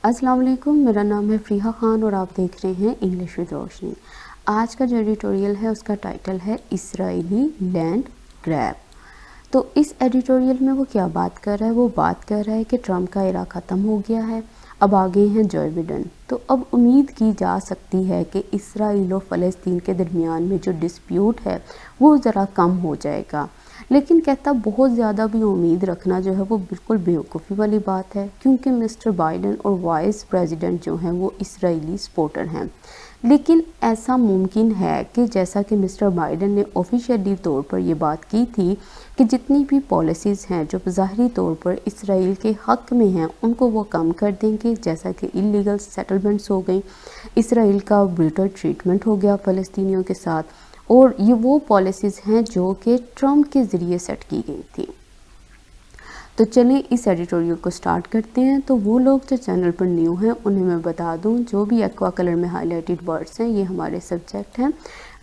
अस्सलाम वालेकुम, मेरा नाम है फ़रीहा ख़ान और आप देख रहे हैं इंग्लिश विद रोशनी। आज का जो एडिटोरियल है उसका टाइटल है इसराइली लैंड ग्रैब। तो इस एडिटोरियल में वो क्या बात कर रहा है? वो बात कर रहा है कि ट्रंप का एरा ख़त्म हो गया है, अब आ गए हैं जो बिडेन। तो अब उम्मीद की जा सकती है कि इसराइल और फ़लस्तीन के दरमियान में जो डिस्प्यूट है वो ज़रा कम हो जाएगा। लेकिन कहता बहुत ज़्यादा भी उम्मीद रखना जो है वो बिल्कुल बेवकूफ़ी वाली बात है, क्योंकि मिस्टर बाइडन और वाइस प्रेसिडेंट जो हैं वो इसराइली सपोर्टर हैं। लेकिन ऐसा मुमकिन है कि जैसा कि मिस्टर बाइडन ने ऑफिशियली तौर पर ये बात की थी कि जितनी भी पॉलिसीज़ हैं जो ज़ाहरी तौर पर इसराइल के हक़ में हैं उनको वो कम कर देंगे, जैसा कि इलीगल सेटलमेंट्स हो गई, इसराइल का ब्रूटल ट्रीटमेंट हो गया फ़लस्तीनियों के साथ, और ये वो पॉलिसीज़ हैं जो कि ट्रंप के ज़रिए सेट की गई थी। तो चलें इस एडिटोरियल को स्टार्ट करते हैं। तो वो लोग जो चैनल पर न्यू हैं उन्हें मैं बता दूं, जो भी एक्वा कलर में हाईलाइटेड वर्ड्स हैं ये हमारे सब्जेक्ट हैं,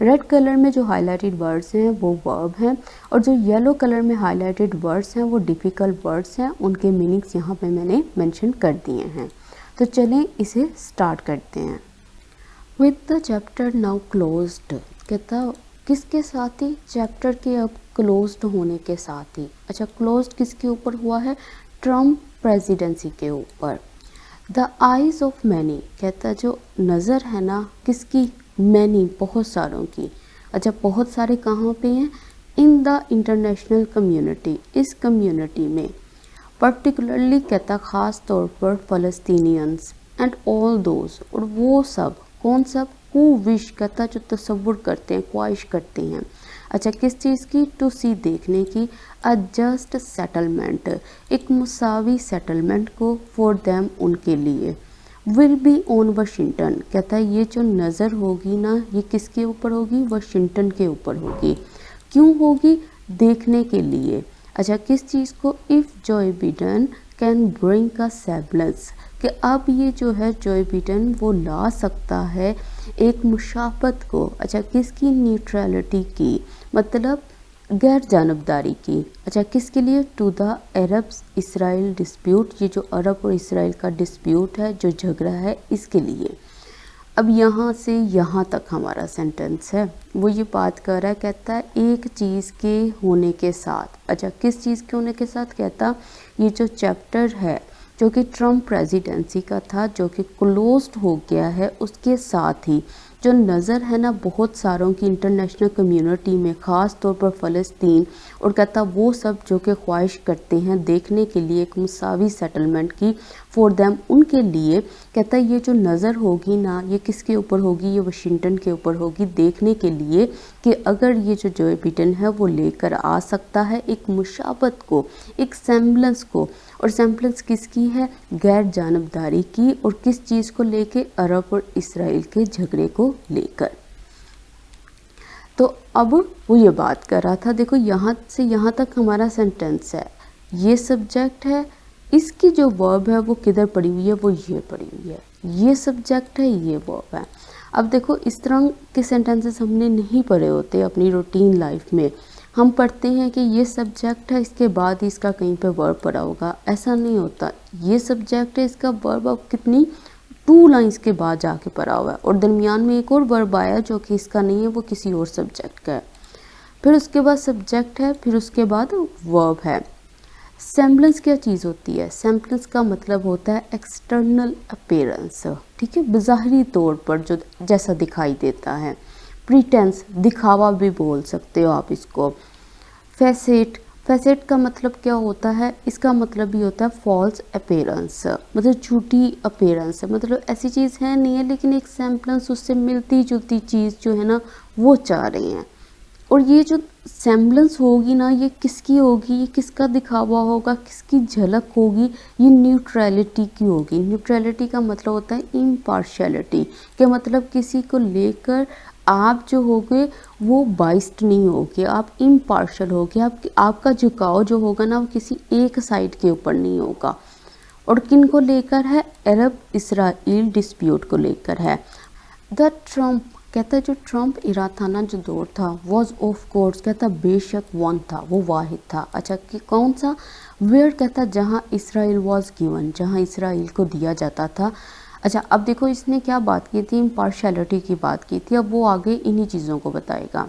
रेड कलर में जो हाईलाइटेड वर्ड्स हैं वो वर्ब हैं, और जो येलो कलर में हाईलाइटेड वर्ड्स हैं वो डिफ़िकल्ट वर्ड्स हैं, उनके मीनिंग्स यहाँ पे मैंने मेंशन कर दिए हैं। तो चलें इसे स्टार्ट करते हैं। With the chapter now closed, कहता किसके साथ ही? चैप्टर के अब क्लोज्ड होने के साथ ही। अच्छा, क्लोज्ड किसके ऊपर हुआ है? ट्रम्प प्रेसिडेंसी के ऊपर। द आइज़ ऑफ मैनी, कहता जो नज़र है ना किसकी? मैनी, बहुत सारों की। अच्छा, बहुत सारे कहाँ पे हैं? इन द इंटरनेशनल कम्युनिटी, इस कम्युनिटी में। पर्टिकुलरली कहता ख़ास तौर पर फ़लस्तीनियंस एंड ऑल दोज, और वो सब, कौन सब? हु विश, कहता जो तसव्वुर करते हैं, ख्वाहिश करते हैं। अच्छा, किस चीज़ की? टू सी, देखने की, अ जस्ट सेटलमेंट, एक मुसावी सेटलमेंट को, फॉर देम, उनके लिए। विल बी ऑन वाशिंगटन, कहता है ये जो नज़र होगी ना ये किसके ऊपर होगी? वाशिंगटन के ऊपर होगी। क्यों होगी? देखने के लिए। अच्छा, किस चीज़ को? If Joe Biden can bring a semblance, कि अब ये जो है जो बिडेन वो ला सकता है एक मुशाबत को। अच्छा, किसकी? न्यूट्रलिटी की, मतलब गैर जानबदारी की। अच्छा, किसके लिए? To the Arab Israel dispute, ये जो अरब और इसराइल का डिस्प्यूट है, जो झगड़ा है, इसके लिए। अब यहाँ से यहाँ तक हमारा सेंटेंस है वो ये बात कर रहा है, कहता है एक चीज़ के होने के साथ। अच्छा, किस चीज़ के होने के साथ? कहता ये जो चैप्टर है जो कि ट्रम्प प्रेसिडेंसी का था, जो कि क्लोज्ड हो गया है, उसके साथ ही जो नज़र है ना बहुत सारों की इंटरनेशनल कम्युनिटी में, ख़ास तौर पर फ़लस्तीन, और कहता वो सब जो कि ख्वाहिश करते हैं देखने के लिए एक मुसावी सेटलमेंट की, फॉर देम, उनके लिए। कहता ये जो नज़र होगी ना ये किसके ऊपर होगी? ये वाशिंगटन के ऊपर होगी, देखने के लिए कि अगर ये जो बिडेन है वो लेकर आ सकता है एक मुशाबत को, एक सेम्बलेंस को। और सेम्बलेंस किसकी है? गैर जानबदारी की। और किस चीज़ को लेके? अरब और इसराइल के झगड़े को लेकर। तो अब वो ये बात कर रहा था, देखो यहाँ से यहाँ तक हमारा सेंटेंस है, ये सब्जेक्ट है, इसकी जो वर्ब है वो किधर पड़ी हुई है? वो ये पड़ी हुई है, ये सब्जेक्ट है, ये वर्ब है। अब देखो इस तरह के सेंटेंसेस हमने नहीं पढ़े होते अपनी रूटीन लाइफ में। हम पढ़ते हैं कि ये सब्जेक्ट है, इसके बाद ही इसका कहीं पे वर्ब पड़ा होगा, ऐसा नहीं होता। ये सब्जेक्ट है, इसका वर्ब अब कितनी 2 लाइंस के बाद जाके पड़ा हुआ है, और दरमियान में एक और वर्ब आया जो कि इसका नहीं है, वो किसी और सब्जेक्ट का है। फिर उसके बाद सब्जेक्ट है, फिर उसके बाद वर्ब है। सेम्बलेंस क्या चीज़ होती है? सेम्बलेंस का मतलब होता है एक्सटर्नल अपीयरेंस, ठीक है, बज़ाहिरी तौर पर जो जैसा दिखाई देता है। प्रीटेंस, दिखावा भी बोल सकते हो आप इसको। फैसेट, फैसेट का मतलब क्या होता है? इसका मतलब भी होता है फॉल्स अपीयरेंस, मतलब झूठी अपीयरेंस, मतलब ऐसी चीज़ है नहीं है लेकिन एक सेम्बलेंस, उससे मिलती जुलती चीज़ जो है ना वो चाह रहे हैं। और ये जो सेम्बलेंस होगी ना ये किसकी होगी? ये किसका दिखावा होगा? किसकी झलक होगी? ये न्यूट्रलिटी की होगी। न्यूट्रलिटी का मतलब होता है इम्पार्शियलिटी, के मतलब किसी को लेकर आप जो होगे वो बाइस्ड नहीं होगे, आप इम्पार्शियल होगे, आपका झुकाव जो होगा ना वो किसी एक साइड के ऊपर नहीं होगा। और किन को लेकर है? अरब इसराइल डिस्प्यूट को लेकर है। द ट्रम्प, कहता है जो ट्रम्प इरा था ना, जो दौर था, वॉज ऑफ कोर्स, कहता बेशक वन था, वो वाहिद था। अच्छा कि कौन सा? वेयर, कहता जहाँ इसराइल वॉज गिवन, जहाँ इसराइल को दिया जाता था। अच्छा अब देखो इसने क्या बात की थी, इम्पार्शलिटी की बात की थी, अब वो आगे इन्हीं चीज़ों को बताएगा।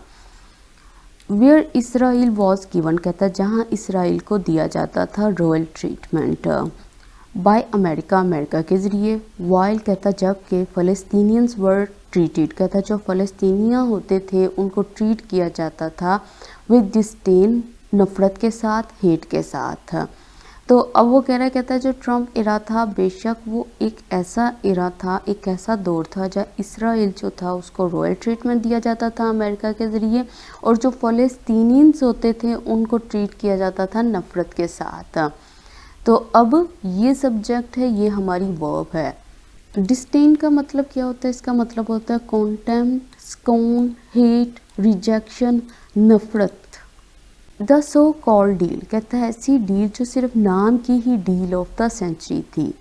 वेयर इसराइल वॉज गिवन, कहता जहाँ इसराइल को दिया जाता था royal treatment by America, America के ज़रिए। वाइल, कहता जबकि फ़लस्तीनियंस वर ट्रीटेड, कहता जो फ़लस्तीनियाँ होते थे उनको ट्रीट किया जाता था विद डिस्डेन, नफ़रत के साथ, हेट के साथ। तो अब वो कह रहा है, कहता है जो ट्रम्प इरा था बेशक वो एक ऐसा इरा था, एक ऐसा दौर था जहाँ इसराइल जो था उसको रॉयल ट्रीटमेंट दिया जाता था अमेरिका के ज़रिए, और जो फ़लस्तीनियंस होते थे उनको ट्रीट किया जाता था नफ़रत के साथ। तो अब ये सब्जेक्ट है, ये हमारी वर्ब है। डिस्डेन का मतलब क्या होता है? इसका मतलब होता है कॉन्टेम्प्ट, स्कॉन, हेट, रिजेक्शन, नफ़रत। द सो कॉल्ड डील, कहता है ऐसी डील जो सिर्फ नाम की ही डील ऑफ द सेंचुरी थी।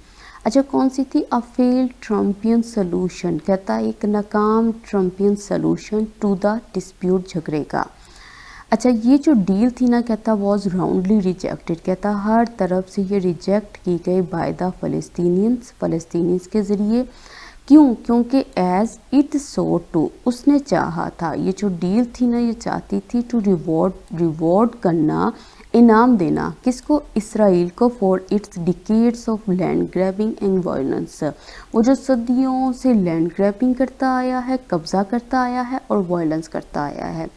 अच्छा कौन सी थी? अ फेल्ड ट्रम्पियन सोल्यूशन, कहता है एक नाकाम ट्रम्पियन सोल्यूशन टू द डिस्प्यूट, झगड़े का। अच्छा ये जो डील थी ना, कहता वॉज राउंडली रिजेक्टेड, कहता हर तरफ से ये रिजेक्ट की गई बाय द फ़लस्तीनियंस, फ़लस्तीनियंस के ज़रिए। क्यों? क्योंकि एज इट सो टू, उसने चाहा था, ये जो डील थी ना ये चाहती थी टू रिवॉर्ड करना, इनाम देना, किसको? इसराइल को, for its decades of land grabbing and violence, वो जो सदियों से लैंड ग्रैबिंग करता आया है, कब्ज़ा करता आया है और वायलेंस करता आया है।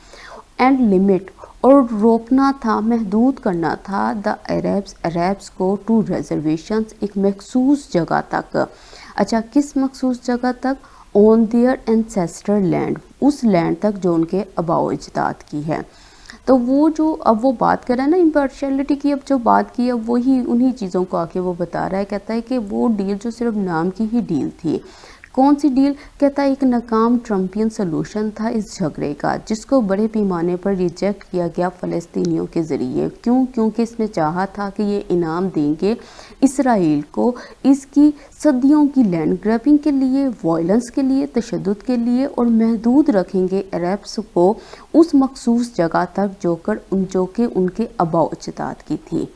एंड लिमिट, और रोकना था, महदूद करना था, द अरब्स को टू रिजर्वेशंस, एक मखसूस जगह तक। अच्छा किस मखसूस जगह तक? ऑन देयर एंसेस्टर लैंड, उस लैंड तक जो उनके आबाओ अजदाद की है। तो वो जो अब वो बात कर रहा है ना इम्पार्शियलिटी की, अब जो बात की अब वही उन्हीं चीज़ों को आके वो बता रहा है। कहता है कि वो डील जो सिर्फ नाम की ही डील थी। कौन सी डील? कहता है एक नाकाम ट्रम्पियन सोल्यूशन था इस झगड़े का, जिसको बड़े पैमाने पर रिजेक्ट किया गया फ़लस्तीनियों के ज़रिए। क्यों? क्योंकि इसने चाहा था कि ये इनाम देंगे इसराइल को इसकी सदियों की लैंड ग्रैबिंग के लिए, वायलेंस के लिए, तशद्दुद के लिए, और महदूद रखेंगे अरब्स को उस मखसूस जगह तक जो कि उनके आबाओ अजदाद की थी।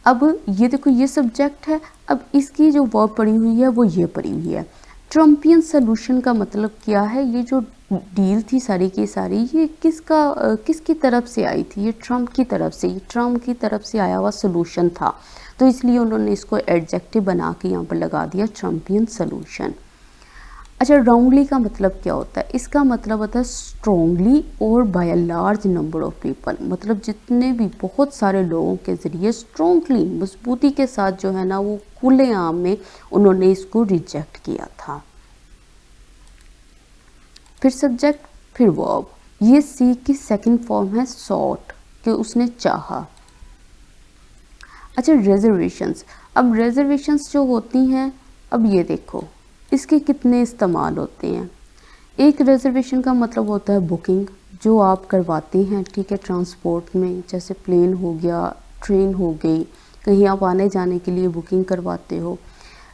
अब ये देखो ये सब्जेक्ट है, अब इसकी जो वर्ब पड़ी हुई है वो ये पड़ी हुई है। ट्रम्पियन सोल्यूशन का मतलब क्या है? ये जो डील थी सारी की सारी ये किसकी तरफ से आई थी? ये ट्रम्प की तरफ से, ये ट्रम्प की तरफ से आया हुआ सोल्यूशन था, तो इसलिए उन्होंने इसको एडजेक्टिव बना के यहाँ पर लगा दिया ट्रम्पियन सोल्यूशन। अच्छा राउंडली का मतलब क्या होता है? इसका मतलब होता है स्ट्रॉन्गली और by a large number of people, मतलब जितने भी बहुत सारे लोगों के ज़रिए स्ट्रॉन्गली, मजबूती के साथ जो है ना वो खुलेआम में उन्होंने इसको रिजेक्ट किया था। फिर सब्जेक्ट, फिर वर्ब। ये सी की सेकंड फॉर्म है सॉट, कि उसने चाहा। अच्छा रिजर्वेशंस, अब रिजर्वेशंस जो होती हैं, अब ये देखो इसके कितने इस्तेमाल होते हैं। एक रिजर्वेशन का मतलब होता है बुकिंग, जो आप करवाते हैं, ठीक है, ट्रांसपोर्ट में, जैसे प्लेन हो गया, ट्रेन हो गई, कहीं आप आने जाने के लिए बुकिंग करवाते हो।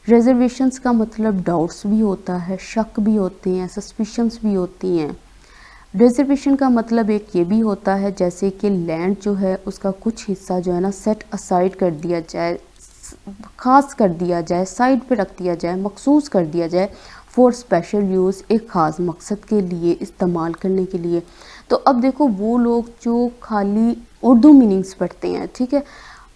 रिजर्वेशंस का मतलब डाउट्स भी होता है, शक भी होते हैं, सस्पिशंस भी होती हैं। रिजर्वेशन का मतलब एक ये भी होता है जैसे कि लैंड जो है उसका कुछ हिस्सा जो है ना सेट असाइड कर दिया जाए, ख़ास कर दिया जाए, साइड पे रख दिया जाए, मखसूस कर दिया जाए, फॉर स्पेशल यूज़, एक ख़ास मकसद के लिए इस्तेमाल करने के लिए। तो अब देखो वो लोग जो खाली उर्दू मीनिंग्स पढ़ते हैं, ठीक है,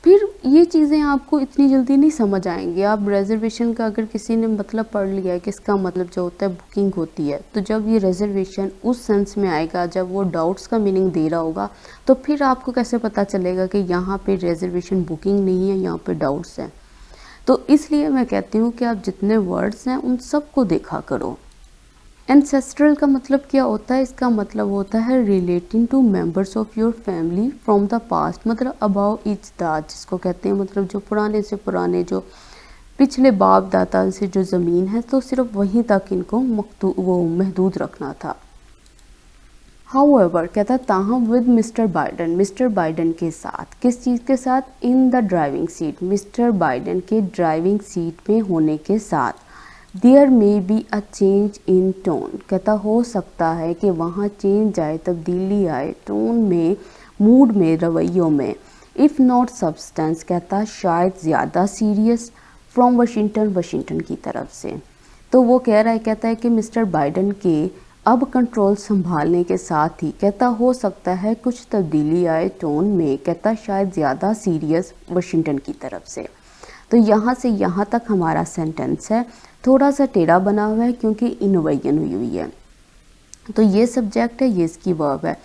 फिर ये चीज़ें आपको इतनी जल्दी नहीं समझ आएंगी। आप रिजर्वेशन का अगर किसी ने मतलब पढ़ लिया है कि इसका मतलब जो होता है बुकिंग होती है, तो जब ये रिजर्वेशन उस सेंस में आएगा, जब वो डाउट्स का मीनिंग दे रहा होगा, तो फिर आपको कैसे पता चलेगा कि यहाँ पे रिजर्वेशन बुकिंग नहीं है, यहाँ पे डाउट्स हैं। तो इसलिए मैं कहती हूँ कि आप जितने वर्ड्स हैं उन सबको देखा करो। एंसेस्ट्रल का मतलब क्या होता है? इसका मतलब होता है relating to members of your family from the past, मतलब अबाउट इजदाद जिसको कहते हैं, मतलब जो पुराने से पुराने, जो पिछले बाप दादा से जो ज़मीन है, तो सिर्फ वहीं तक इनको महदूद रखना था। हाउएवर, कहता ताहम विद मिस्टर बाइडन के साथ, किस चीज़ के साथ? In the driving seat, mister Biden के ड्राइविंग सीट में होने के साथ। There may be a change in tone, कहता हो सकता है कि वहाँ चेंज आए, तब्दीली आए टोन में, मूड में, रवैयों में। इफ़ नॉट सब्सटेंस, कहता शायद ज़्यादा सीरियस, फ्रॉम वाशिंगटन, वाशिंगटन की तरफ से। तो वो कह रहा है, कहता है कि मिस्टर बाइडन के अब कंट्रोल संभालने के साथ ही, कहता हो सकता है कुछ तब्दीली आए टोन में, कहता शायद ज़्यादा सीरियस, वाशिंगटन की तरफ से। तो यहाँ से यहाँ तक हमारा सेंटेंस है, थोड़ा सा टेढ़ा बना हुआ है क्योंकि इनोवेशन हुई हुई है। तो ये सब्जेक्ट है, ये इसकी वर्ब है।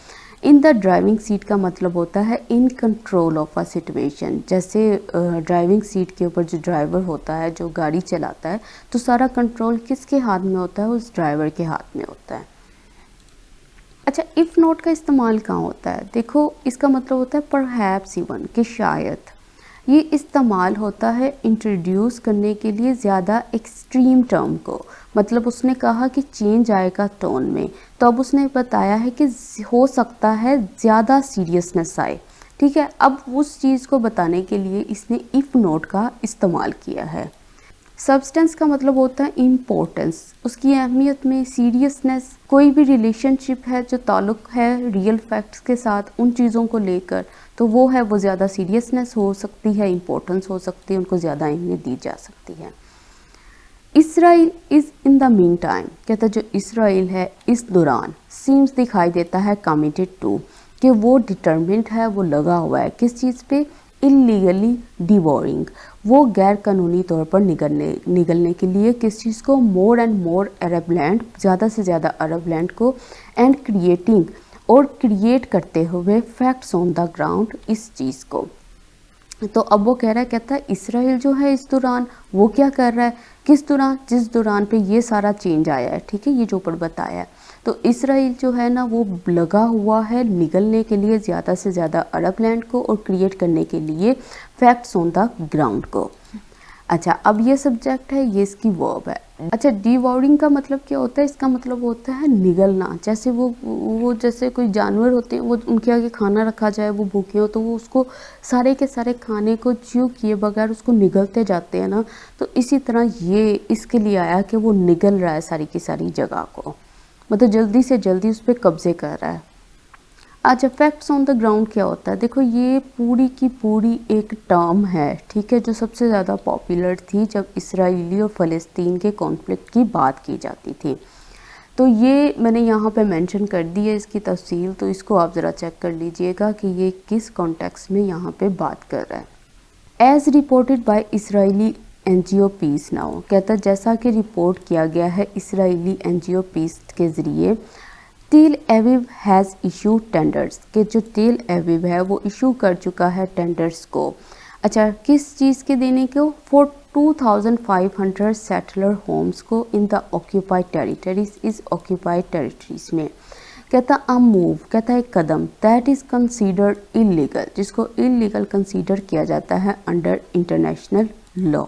इन द ड्राइविंग सीट का मतलब होता है in control of a situation. जैसे ड्राइविंग सीट के ऊपर जो ड्राइवर होता है, जो गाड़ी चलाता है, तो सारा कंट्रोल किसके हाथ में होता है? उस ड्राइवर के हाथ में होता है। अच्छा, इफ़ नॉट का इस्तेमाल कहाँ होता है? देखो, इसका मतलब होता है परहैप्स इवन, कि शायद। ये इस्तेमाल होता है इंट्रोड्यूस करने के लिए ज़्यादा एक्सट्रीम टर्म को। मतलब उसने कहा कि चेंज आएगा टोन में, तो अब उसने बताया है कि हो सकता है ज़्यादा सीरियसनेस आए। ठीक है, अब उस चीज़ को बताने के लिए इसने इफ़ नोट का इस्तेमाल किया है। सब्सटेंस का मतलब होता है इम्पोर्टेंस, उसकी अहमियत में, सीरियसनेस। कोई भी रिलेशनशिप है जो ताल्लुक़ है रियल फैक्ट्स के साथ, उन चीज़ों को लेकर, तो वो है, वो ज़्यादा सीरियसनेस हो सकती है, इम्पोर्टेंस हो सकती है, उनको ज़्यादा अहमियत दी जा सकती है। Israel is in the mean time, कहता जो इसराइल है इस दौरान, सीम्स दिखाई देता है, कमिटेड टू, कि वो डिटर्मिंड है, वो लगा हुआ है किस चीज़ पे? इलीगली डिवोरिंग, वो गैर कानूनी तौर पर निगलने के लिए किस चीज़ को? More and more Arab land, ज़्यादा से ज़्यादा अरब लैंड को, एंड क्रिएटिंग, और क्रिएट करते हुए, फैक्ट्स ऑन द ग्राउंड, इस चीज़ को। तो अब वो कह रहा है, कहता है इसराइल जो है इस दौरान वो क्या कर रहा है? किस दौरान? जिस दौरान पे ये सारा चेंज आया है। ठीक है, ये जो ऊपर बताया है, तो इसराइल जो है ना वो लगा हुआ है निगलने के लिए ज़्यादा से ज़्यादा अरब लैंड को, और क्रिएट करने के लिए फैक्ट्स ऑन द ग्राउंड को। अच्छा, अब ये सब्जेक्ट है, ये इसकी वर्ब है। अच्छा, डिवोरिंग का मतलब क्या होता है? इसका मतलब होता है निगलना। जैसे वो जैसे कोई जानवर होते हैं, वो उनके आगे खाना रखा जाए, वो भूखे हो, तो वो उसको सारे के सारे खाने को च्यू किए बगैर उसको निगलते जाते हैं ना। तो इसी तरह ये इसके लिए आया कि वो निगल रहा है सारी की सारी जगह को, मतलब जल्दी से जल्दी उस पर कब्जे कर रहा है। आज फैक्ट्स ऑन द ग्राउंड क्या होता है? देखो, ये पूरी की पूरी एक टर्म है, ठीक है, जो सबसे ज़्यादा पॉपुलर थी जब इसराइली और फ़लस्तीन के कॉन्फ्लिक्ट की बात की जाती थी। तो ये मैंने यहाँ पे मेंशन कर दी है इसकी तफसील, तो इसको आप ज़रा चेक कर लीजिएगा कि ये किस कॉन्टेक्स्ट में यहाँ पे बात कर रहा है। As reported by Israeli NGO peace now, कहता जैसा कि रिपोर्ट किया गया है इसराइली NGO पीस के ज़रिए, टेल एविव हैज़ इशू टेंडर्स, के जो टेल एविव है वो इशू कर चुका है टेंडर्स को। अच्छा, किस चीज़ के देने को? फॉर 2500 सेटलर होम्स को इन द ऑक्यूपाइड टेरिटरीज, इस ऑक्यूपाइड टेरिटरीज में। कहता अ मूव, कहता एक कदम, दैट इज़ कंसीडर्ड इलीगल, जिसको इलीगल कंसीडर किया जाता है अंडर इंटरनेशनल लॉ।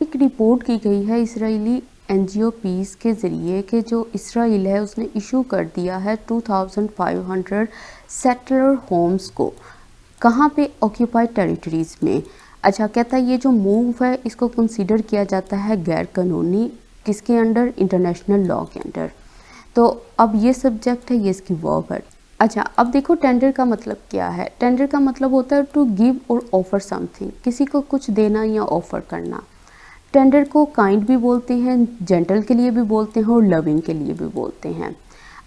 एक रिपोर्ट की गई है इसराइली NGO पीस के ज़रिए कि जो इसराइल है उसने इशू कर दिया है 2500 सेटलर होम्स को, कहाँ पे? ऑक्यूपाइड टेरिटरीज़ में। अच्छा, कहता है ये जो मूव है इसको कंसीडर किया जाता है गैर कानूनी, किसके अंडर? इंटरनेशनल लॉ के अंडर। तो अब ये सब्जेक्ट है, ये इसकी वर्ब है। अच्छा, अब देखो टेंडर का मतलब क्या है? टेंडर का मतलब होता है टू गिव और ऑफर समथिंग, किसी को कुछ देना या ऑफर करना। टेंडर को काइंड भी बोलते हैं, जेंटल के लिए भी बोलते हैं, और लविंग के लिए भी बोलते हैं।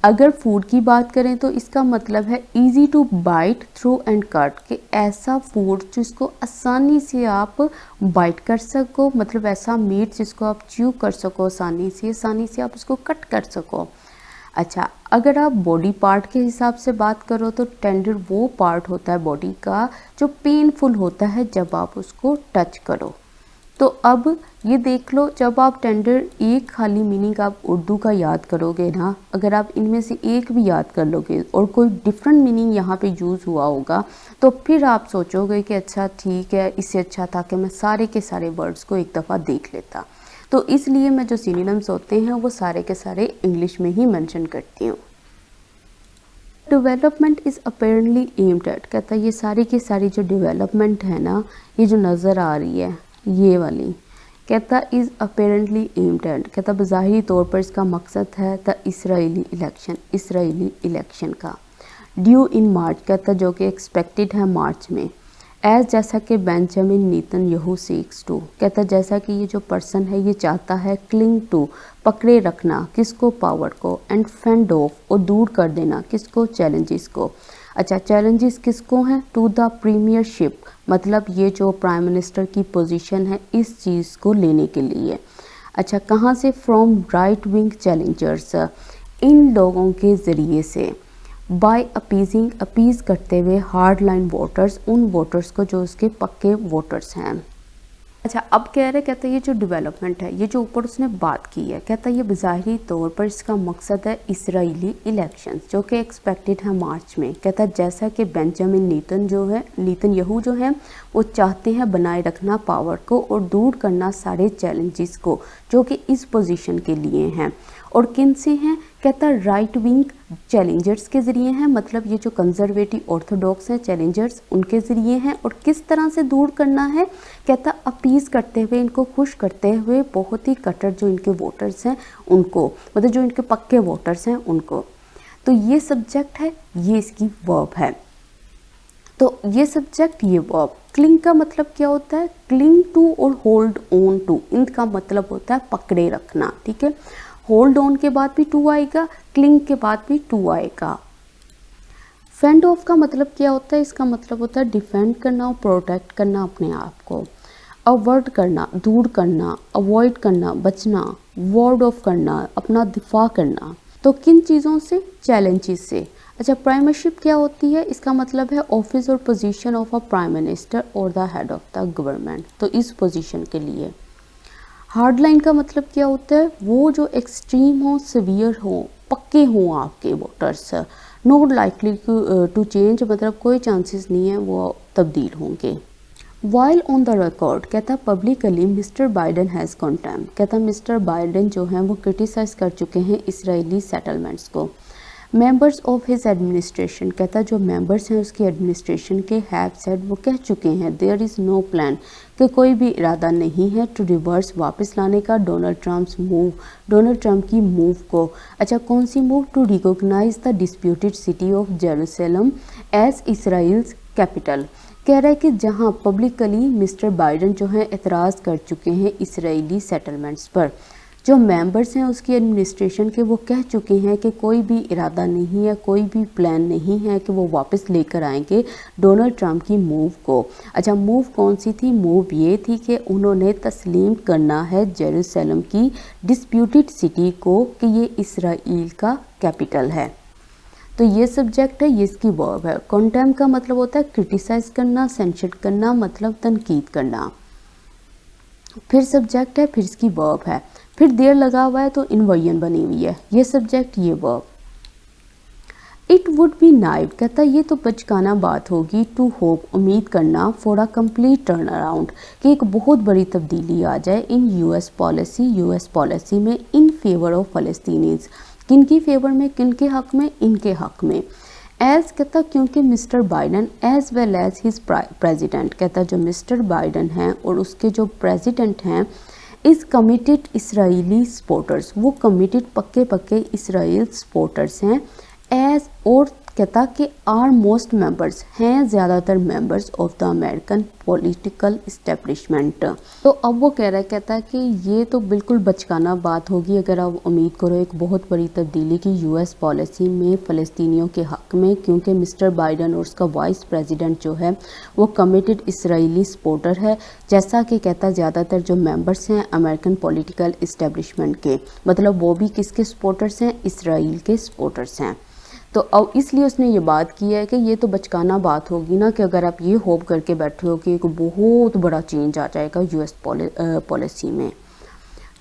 अगर फूड की बात करें तो इसका मतलब है easy to bite through and cut, कि ऐसा फूड जिसको आसानी से आप बाइट कर सको, मतलब ऐसा मीट जिसको आप च्यू कर सको आसानी से आप उसको कट कर सको। अच्छा, अगर आप बॉडी पार्ट के हिसाब से बात करो तो टेंडर वो पार्ट होता है बॉडी का जो पेनफुल होता है जब आप उसको टच करो। तो अब ये देख लो, जब आप टेंडर एक खाली मीनिंग आप उर्दू का याद करोगे ना, अगर आप इनमें से एक भी याद कर लोगे और कोई डिफरेंट मीनिंग यहाँ पे यूज़ हुआ होगा, तो फिर आप सोचोगे कि अच्छा ठीक है, इससे अच्छा था कि मैं सारे के सारे वर्ड्स को एक दफ़ा देख लेता। तो इसलिए मैं जो सिनोनिम्स होते हैं वो सारे के सारे इंग्लिश में ही मेंशन करती हूँ। Development is apparently aimed at, कहता है ये सारी की सारी जो डेवलपमेंट है ना, ये जो नज़र आ रही है ये वाली, कहता इज़ अपेरेंटली एम्ड एट, कहता बज़ाहिरी तौर पर इसका मकसद है the Israeli election, Israeli election का। ड्यू इन मार्च, कहता जो कि एक्सपेक्टेड है मार्च में। एज, जैसा कि बेंजामिन नेतन्याहू सीक्स टू, कहता जैसा कि ये जो पर्सन है ये चाहता है क्लिंग टू, पकड़े रखना, किसको, पावर को, एंड फेंड ऑफ, और दूर कर देना, किसको, चैलेंजेस को। अच्छा, चैलेंजेस किसको हैं, टू द प्रीमियरशिप, मतलब ये जो प्राइम मिनिस्टर की पोजीशन है इस चीज़ को लेने के लिए। अच्छा, कहाँ से, फ्रॉम राइट विंग चैलेंजर्स, इन लोगों के ज़रिए से, बाय अपीजिंग, अपीज़ करते हुए, हार्ड लाइन वोटर्स, उन वोटर्स को जो उसके पक्के वोटर्स हैं। अच्छा, अब कह रहे, कहता है ये जो डेवलपमेंट है, ये जो ऊपर उसने बात की है, कहता है ये बज़ाहिरी तौर पर इसका मकसद है इसराइली इलेक्शन जो कि एक्सपेक्टेड है मार्च में। कहता है जैसा कि बेंजामिन नेतन्याहू जो है वो चाहते हैं बनाए रखना पावर को और दूर करना सारे चैलेंजेस को जो कि इस पोजीशन के लिए हैं। और किन से हैं, कहता राइट विंग चैलेंजर्स के ज़रिए हैं, मतलब ये जो कंजर्वेटिव ऑर्थोडॉक्स हैं चैलेंजर्स उनके ज़रिए हैं। और किस तरह से दूर करना है, कहता अपीज़ करते हुए, इनको खुश करते हुए, बहुत ही कट्टर जो इनके वोटर्स हैं उनको, मतलब जो इनके पक्के वोटर्स हैं उनको। तो ये सब्जेक्ट है, ये इसकी वर्ब है। तो ये सब्जेक्ट, ये वर्ब। क्लिंग का मतलब क्या होता है, क्लिंग टू और होल्ड ऑन टू, इनका मतलब होता है पकड़े रखना, ठीक है। होल्ड ऑन के बाद भी टू आएगा, क्लिंग के बाद भी टू आएगा। फेंड ऑफ का मतलब क्या होता है, इसका मतलब होता है डिफेंड करना और प्रोटेक्ट करना अपने आप को। अवर्ट करना, दूर करना, अवॉइड करना, बचना, वार्ड ऑफ करना, अपना दिफा करना। तो किन चीज़ों से, चैलेंजेस से। अच्छा, प्राइमरशिप क्या होती है, इसका मतलब है ऑफिस और position of a prime minister और the head of the government, तो इस पोजीशन के लिए। हार्ड लाइन का मतलब क्या होता है, वो जो एक्सट्रीम हो, सीवियर हो, पक्के हों आपके voters, not likely to change, मतलब कोई चांसेस नहीं है वो तब्दील होंगे। वाइल ऑन द रिकॉर्ड, कहता publicly mister Biden has condemn, कहता मिस्टर बाइडन जो हैं वो क्रिटिसाइज़ कर चुके हैं इसराइली सेटलमेंट्स को। मेंबर्स ऑफ हिज एडमिनिस्ट्रेशन, कहता जो मेंबर्स हैं उसकी एडमिनिस्ट्रेशन के हैव सेड, वो कह चुके हैं देयर इज़ नो प्लान, कि कोई भी इरादा नहीं है टू रिवर्स, वापस लाने का Donald Trump's move, Donald Trump की मूव को। अच्छा, कौन सी move, to recognize the disputed city of Jerusalem as Israel's capital. कह रहा है कि जहां पब्लिकली मिस्टर बाइडन जो हैं एतराज़ कर चुके हैं इसराइली सेटलमेंट्स पर, जो मेंबर्स हैं उसकी एडमिनिस्ट्रेशन के वो कह चुके हैं कि कोई भी इरादा नहीं है, कोई भी प्लान नहीं है कि वो वापस लेकर आएंगे डोनाल्ड ट्रम्प की मूव को। अच्छा, मूव कौन सी थी, मूव ये थी कि उन्होंने तस्लीम करना है जेरूसलम की डिस्प्यूटेड सिटी को कि ये इसराइल का कैपिटल है। तो ये सब्जेक्ट है, ये इसकी वर्ब है। कंडेम का मतलब होता है क्रिटिसाइज करना, सेंशन करना, मतलब तनकीद करना। फिर सब्जेक्ट है, फिर इसकी वर्ब है, फिर देर लगा हुआ है तो इनवर्जन बनी हुई है, ये सब्जेक्ट, ये verb. It would be naive, कहता ये तो बचकाना बात होगी, टू होप, उम्मीद करना, for a complete turn around, कि एक बहुत बड़ी तब्दीली आ जाए इन यूएस पॉलिसी में, इन फेवर ऑफ फ़लस्तीनीज़, किन की फेवर में, किन के हक़ में, इनके हक़ में। एज, कहता क्योंकि mister Biden as well as his president, कहता जो मिस्टर बाइडन हैं और उसके जो प्रेजिडेंट हैं, इज़ कमिटेड इसराइली सपोर्टर्स, वो कमिटेड पक्के इसराइल सपोर्टर्स हैं। एज, और कहता कि आर मोस्ट मेंबर्स, हैं ज़्यादातर members of the American political establishment. तो अब वो कह रहा है, कहता है कि ये तो बिल्कुल बचकाना बात होगी अगर आप उम्मीद करो एक बहुत बड़ी तब्दीली की यूएस पॉलिसी में फ़लस्तीनियों के हक़ में, क्योंकि मिस्टर बाइडन और उसका वाइस प्रेसिडेंट जो है वो कमिटेड इसराइली सपोर्टर है, जैसा कि कहता ज़्यादातर जो मेंबर्स हैं अमेरिकन पॉलिटिकल इस्टेब्लिशमेंट के, मतलब वो भी किसके सपोर्टर्स हैं, इसराइल के सपोर्टर्स हैं। तो अब इसलिए उसने ये बात की है कि ये तो बचकाना बात होगी ना कि अगर आप ये होप करके बैठे हो कि एक बहुत बड़ा चेंज आ जाएगा यूएस पॉलिसी में।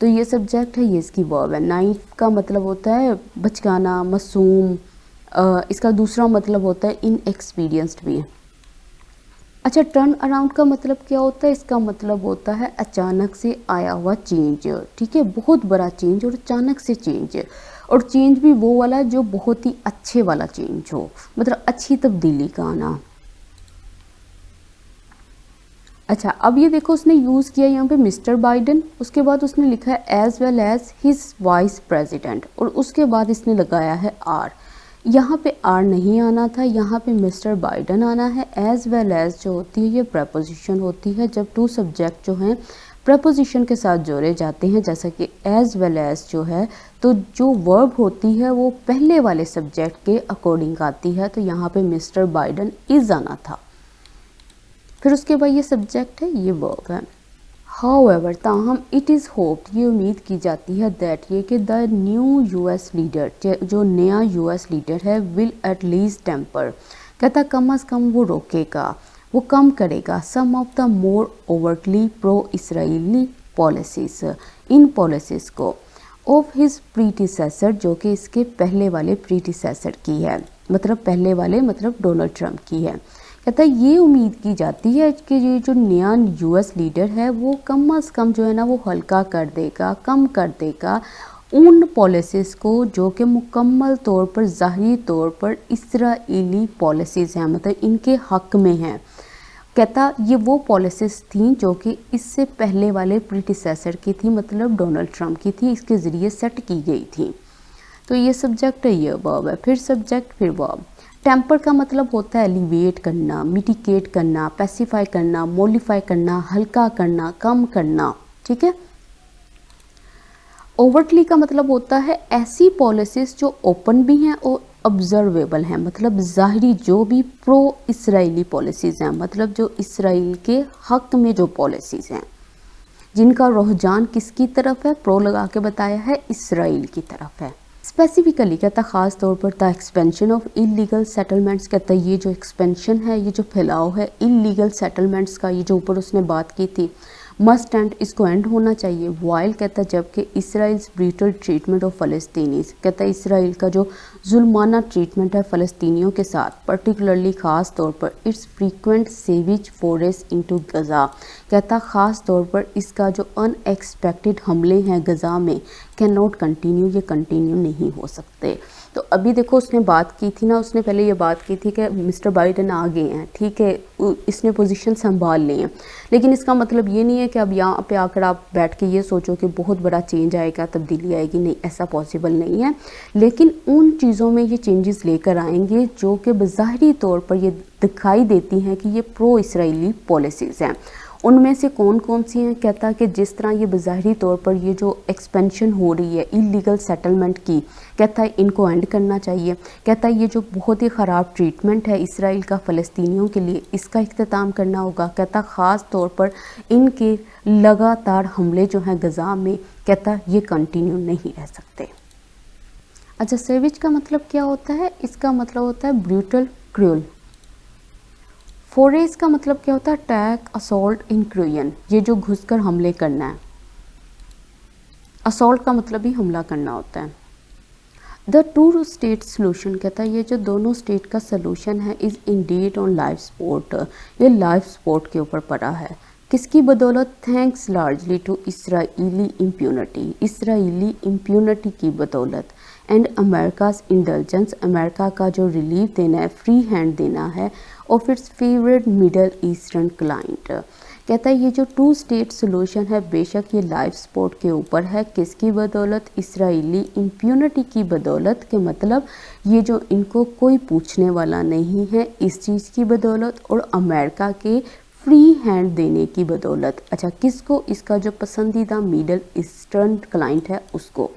तो ये सब्जेक्ट है, ये इसकी वर्ब है। नाइफ का मतलब होता है बचकाना, मासूम। इसका दूसरा मतलब होता है इनएक्सपीरियंस्ड भी। अच्छा, टर्न अराउंड का मतलब क्या होता है, इसका मतलब होता है अचानक से आया हुआ चेंज, ठीक है, बहुत बड़ा चेंज और अचानक से चेंज, और चेंज भी वो वाला जो बहुत ही अच्छे वाला चेंज हो, मतलब अच्छी तब्दीली का आना। अच्छा, अब ये देखो उसने यूज़ किया यहाँ पे मिस्टर बाइडन, उसके बाद उसने लिखा है as well as his vice president, और उसके बाद इसने लगाया है आर। यहाँ पे आर नहीं आना था, यहाँ पे मिस्टर बाइडन आना है। एज वेल एज जो होती है ये प्रपोजिशन होती है जब टू सब्जेक्ट जो हैं प्रपोजिशन के साथ जोड़े जाते हैं, जैसा कि एज वेल एज जो है तो जो वर्ब होती है वो पहले वाले सब्जेक्ट के अकॉर्डिंग आती है, तो यहाँ पे मिस्टर बाइडन इज आना था। फिर उसके बाद ये सब्जेक्ट है, ये वर्ब है। हाउएवर, ताहम इट इज़ होप्ड, ये उम्मीद की जाती है दैट ये कि द न्यू यूएस लीडर, जो नया यूएस लीडर है, विल एट लीस्ट टेम्पर, कहता कम अज़ कम वो रोकेगा, वो कम करेगा some of the more overtly pro Israeli policies, इन पॉलिसीज़ को, ऑफ हिज प्रीडिसेसर, जो कि इसके पहले वाले प्रीडिसेसर की है, मतलब पहले वाले मतलब डोनाल्ड ट्रंप की है। कहता है ये उम्मीद की जाती है कि ये जो नया यूएस लीडर है वो कम अज़ कम जो है ना वो हल्का कर देगा, कम कर देगा उन पॉलिसीज़ को जो कि मुकम्मल तौर पर ज़ाहिरी तौर पर इसराइली पॉलिसीज़ हैं, मतलब इनके हक़ में हैं। कहता ये वो पॉलिसीज़ थी जो कि इससे पहले वाले प्रीडिसेसर की थी, मतलब डोनाल्ड ट्रंप की थी, इसके ज़रिए सेट की गई थी। तो ये सब्जेक्ट है, ये वर्ब है, फिर सब्जेक्ट फिर वर्ब। टेम्पर का मतलब होता है एलिवेट करना, मिटिकेट करना, पैसिफाई करना, मोलिफाई करना, हल्का करना, कम करना, ठीक है। ओवरटली का मतलब होता है ऐसी पॉलिसीज़ जो ओपन भी हैं और ऑब्जर्वेबल हैं, मतलब ज़ाहिरी जो भी प्रो इसराइली पॉलिसीज़ हैं, मतलब जो इसराइल के हक़ में जो पॉलिसीज़ हैं, जिनका रुझान किसकी तरफ है, प्रो लगा के बताया है, इसराइल की तरफ है। स्पेसिफिकली कहता ख़ास तौर पर the expansion of illegal settlements, कहता ये जो एक्सपेंशन है, ये जो फैलाव है इलीगल सेटलमेंट्स का, ये जो ऊपर उसने बात की थी, मस्ट एंड, इसको एंड होना चाहिए। वाइल कहता जबकि इसराइल्स ब्रूटल ट्रीटमेंट ऑफ फ़लस्तीनीज़, कहता इसराइल का जो जुल्माना ट्रीटमेंट है फ़लस्तीनियों के साथ, पर्टिकुलरली ख़ास तौर पर इट्स फ्रीक्वेंट सेविज फोरेस इनटू गज़ा, कहता ख़ास तौर पर इसका जो अनएक्सपेक्टेड हमले हैं गज़ा में, कैन नॉट कंटिन्यू, ये कंटिन्यू नहीं हो सकते। तो अभी देखो उसने बात की थी ना, उसने पहले ये बात की थी कि मिस्टर बाइडन आ गए हैं, ठीक है, इसने पोजीशन संभाल ली है, लेकिन इसका मतलब ये नहीं है कि अब यहाँ पे आकर आप बैठ के ये सोचो कि बहुत बड़ा चेंज आएगा, तब्दीली आएगी, नहीं, ऐसा पॉसिबल नहीं है। लेकिन उन चीज़ों में ये चेंजेस लेकर आएंगे जो कि बज़ाहिरी तौर पर ये दिखाई देती हैं कि ये प्रो इसराइली पॉलिसीज़ हैं। उनमें से कौन कौन सी हैं, कहता है कि जिस तरह ये बज़ाहिरी तौर पर ये जो एक्सपेंशन हो रही है इलीगल सेटलमेंट की, कहता है इनको एंड करना चाहिए। कहता है ये जो बहुत ही ख़राब ट्रीटमेंट है इसराइल का फ़लस्तीनियों के लिए, इसका इख्तिताम करना होगा। कहता ख़ास तौर पर इनके लगातार हमले जो हैं गज़ा में, कहता ये कंटिन्यू नहीं रह सकते। अच्छा, सेविज का मतलब क्या होता है, इसका मतलब होता है ब्रूटल, क्रूअल। फोरेस का मतलब क्या होता है, अटैक, असॉल्ट, इंक्रूजन, ये जो घुसकर हमले करना है। असॉल्ट का मतलब भी हमला करना होता है। द टू स्टेट सोल्यूशन, कहता है ये जो दोनों स्टेट का सोल्यूशन है, is indeed on life support, ये लाइफ सपोर्ट के ऊपर पड़ा है। किसकी बदौलत, thanks largely to Israeli impunity, Israeli impunity की बदौलत, एंड अमेरिकाज इंडल्जेंस, अमेरिका का जो रिलीफ देना है, फ्री हैंड देना है, of its favourite middle eastern client. कहता है ये जो टू स्टेट सोल्यूशन है बेशक ये लाइफ सपोर्ट के ऊपर है, किसकी बदौलत, इसराइली इम्प्यूनिटी की बदौलत, के मतलब ये जो इनको कोई पूछने वाला नहीं है इस चीज़ की बदौलत, और अमेरिका के फ्री हैंड देने की बदौलत। अच्छा, किसको, इसका जो पसंदीदा मिडल ईस्टर्न क्लाइंट है उसको।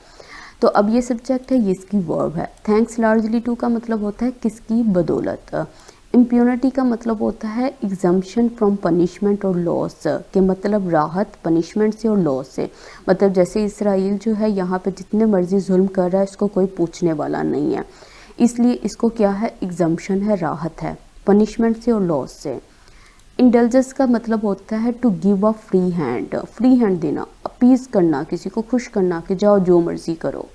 तो अब ये सब्जेक्ट है, ये इसकी वर्ब है। थैंक्स लार्जली टू का मतलब होता है किसकी बदौलत। इम्प्यूनिटी का मतलब होता है एग्जम्पशन फ्रॉम पनिशमेंट और लॉस, के मतलब राहत पनिशमेंट से और लॉस से। मतलब जैसे इसराइल जो है यहाँ पे जितने मर्जी जुल्म कर रहा है, इसको कोई पूछने वाला नहीं है, इसलिए इसको क्या है, एग्जम्पशन है, राहत है पनिशमेंट से और लॉस से। इंडल्जेंस का मतलब होता है to give a free hand, free hand देना, अपीज़ करना, किसी को खुश करना कि जाओ जो मर्जी करो।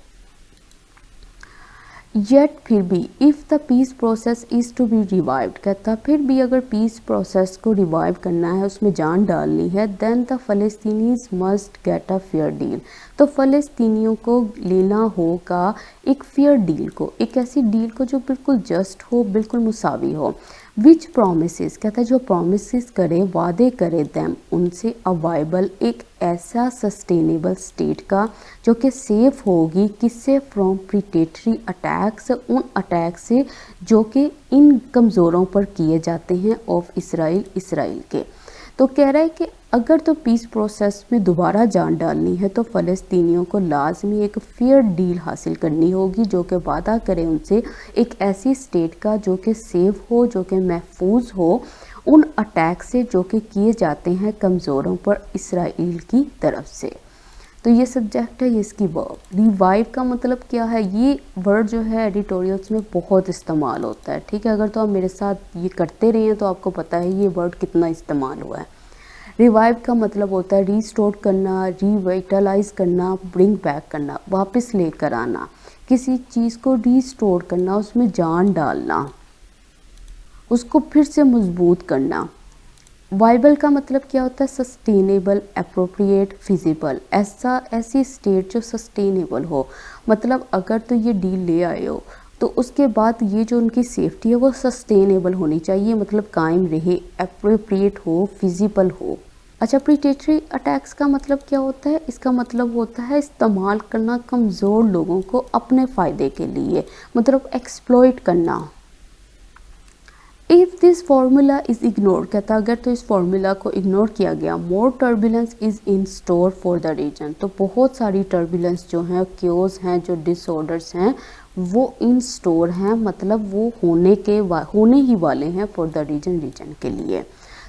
येट फिर भी, if the peace process is to be revived, कहता फिर भी अगर पीस प्रोसेस को रिवाइव करना है, उसमें जान डालनी है, then the Palestinians must get a fair deal, तो फ़लस्तीनियों को लेना होगा एक फेयर डील को, एक ऐसी डील को जो बिल्कुल जस्ट हो, बिल्कुल मुसावी हो। विच प्रोमिसेस, कहता है जो प्रोमिसेस करे, वादे करे देम उनसे, अवाइबल एक ऐसा सस्टेनेबल स्टेट का जो कि सेफ होगी, किससे, फ्रॉम प्रीडेटरी अटैक्स, उन अटैक से जो कि इन कमज़ोरों पर किए जाते हैं, ऑफ इसराइल, इसराइल के। तो कह रहा है कि अगर तो पीस प्रोसेस में दोबारा जान डालनी है तो फ़लस्तीनियों को लाजमी एक फेयर डील हासिल करनी होगी, जो कि वादा करे उनसे एक ऐसी स्टेट का जो कि सेफ हो, जो कि महफूज हो उन अटैक से जो कि किए जाते हैं कमज़ोरों पर इसराइल की तरफ से। तो ये सब्जेक्ट है, ये इसकी वर्ब। रिवाइव का मतलब क्या है, ये वर्ड जो है एडिटोरियल्स में बहुत इस्तेमाल होता है, ठीक है। अगर तो आप मेरे साथ ये करते रहे हैं तो आपको पता है ये वर्ड कितना इस्तेमाल हुआ है। रिवाइव का मतलब होता है रीस्टोर करना, रिवाइटलाइज करना, ब्रिंग बैक करना, वापस लेकर आना, किसी चीज़ को रीस्टोर करना, उसमें जान डालना, उसको फिर से मजबूत करना। वाइबल का मतलब क्या होता है, सस्टेनेबल, एप्रोप्रिएट, फिजिबल, ऐसी स्टेट जो सस्टेनेबल हो। मतलब अगर तो ये डील ले आए हो तो उसके बाद ये जो उनकी सेफ्टी है वो सस्टेनेबल होनी चाहिए, मतलब कायम रहे, एप्रोप्रिएट हो, फिजिबल हो। अच्छा, प्रीडेटरी अटैक्स का मतलब क्या होता है, इसका मतलब होता है इस्तेमाल करना कमज़ोर लोगों को अपने फ़ायदे के लिए, मतलब एक्सप्लॉइट करना। If this formula is ignore, कहता अगर तो इस फार्मूला को इग्नोर किया गया, more turbulence is in store for the region, तो बहुत सारी टर्बुलेंस जो हैं, क्योज हैं, जो डिसऑर्डर्स हैं वो इन स्टोर हैं, मतलब वो होने ही वाले हैं फॉर द रीजन के लिए।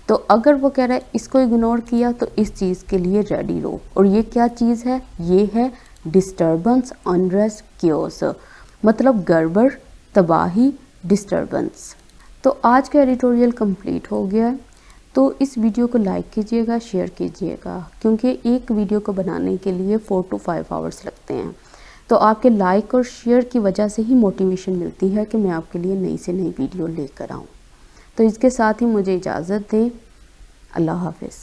तो अगर वो कह रहा है इसको इग्नोर किया तो इस चीज़ के लिए रेडी रहो। और ये क्या चीज़ है, ये है डिस्टर्बेंस, अनरेस्ट, क्योस, मतलब गड़बड़, तबाही, डिस्टर्बेंस। तो आज का एडिटोरियल कंप्लीट हो गया है। तो इस वीडियो को लाइक कीजिएगा, शेयर कीजिएगा, क्योंकि एक वीडियो को बनाने के लिए 4 to 5 आवर्स लगते हैं। तो आपके लाइक और शेयर की वजह से ही मोटिवेशन मिलती है कि मैं आपके लिए नई से नई वीडियो लेकर आऊँ। तो इसके साथ ही मुझे इजाज़त दें। अल्लाह हाफ़िज़।